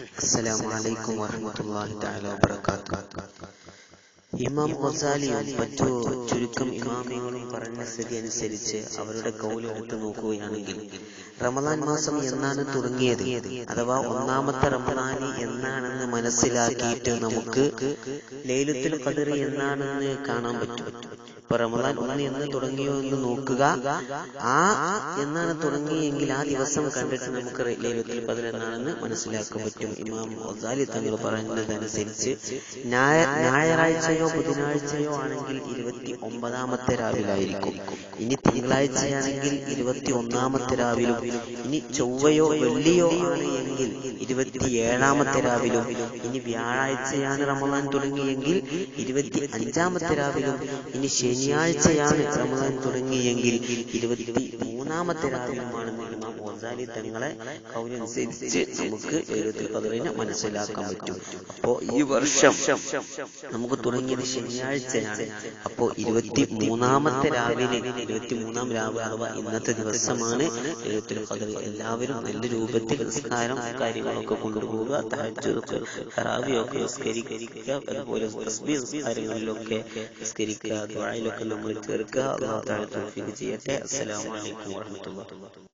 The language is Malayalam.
അസ്സലാമു അലൈക്കും വറഹ്മത്തുള്ളാഹി തആല വബറകാതുഹു. ഇമാം ഗസാലിയും മറ്റു ചുരുക്കം ഇമാമികളും പറഞ്ഞ സ്ഥിതി അനുസരിച്ച് അവരുടെ കൗൽ എടുത്തു നോക്കുകയാണെങ്കിൽ റമദാൻ മാസം എന്നാണ് തുടങ്ങിയത് അഥവാ ഒന്നാമത്തെ റമദാൻ എന്നാണെന്ന് മനസ്സിലാക്കിയിട്ട് നമുക്ക് ലൈലത്തുൽ ഖദർ എന്നാണെന്ന് കാണാൻ പറ്റും. ഇപ്പൊ റമദാൻ ഒന്ന് എന്ന് തുടങ്ങിയോ എന്ന് നോക്കുക. ആ എന്നാണ് തുടങ്ങിയെങ്കിൽ ആ ദിവസം കണ്ടിട്ട് നമുക്ക് ലൈലത്തുൽ ഖദർ എന്നാണെന്ന് മനസ്സിലാക്കാൻ പറ്റും. ഇമാം ഗസാലി തങ്ങൾ പറഞ്ഞതനുസരിച്ച് ഞായറാഴ്ചയോ ബുധനാഴ്ചയോ ആണെങ്കിൽ 29ാമത്തെ രാവിലായിരിക്കും. ഇനി തിങ്കളാഴ്ചയാണെങ്കിൽ 21ാമത്തെ രാവിലും, ഇനി ചൊവ്വയോ വെള്ളിയോ ആണ് എങ്കിൽ 27ാമത്തെ രാവിലും, ഇനി വ്യാഴാഴ്ചയാണ് റമദാൻ തുടങ്ങിയെങ്കിൽ 25ാമത്തെ രാവിലും, ഇനി ശനിയാഴ്ചയാണ് റമദാൻ തുടങ്ങിയെങ്കിൽ 23ാമത്തെ രാവിലുമാണെന്ന് ഇമാം ഗസാലി തങ്ങളെ കൗലനുസരിച്ച് നമുക്ക് ലൈലത്തുൽ ഖദറിനെ മനസ്സിലാക്കാൻ പറ്റും. അപ്പോ ഈ വർഷം നമുക്ക് തുടങ്ങിയത് ശനിയാഴ്ചയാണ്. അപ്പോ 23ാമത്തെ രാവിലെ 23ാം രാവ് അഥവാ ഇന്നത്തെ ദിവസമാണ് ലൈലത്തുൽ ഖദർ. എല്ലാവരും നല്ല രൂപത്തിൽ നിസ്കാരം കാര്യങ്ങളൊക്കെ കൊണ്ടുപോവുക, തഹജ്ജുദ് തറാവിയൊക്കെ നിസ്കരിക്കുക, അതുപോലെ തസ്ബീഹ് നിസ്കാരങ്ങളിലൊക്കെ നിസ്കരിക്കുക, ദുആയിലൊക്കെ നമ്മൾ ചേർക്കുക. അല്ലാഹു തആല തൗഫീഖ് ചെയ്യട്ടെ. അസ്സലാമു അലൈക്കും വറഹ്മത്തുള്ളാഹി.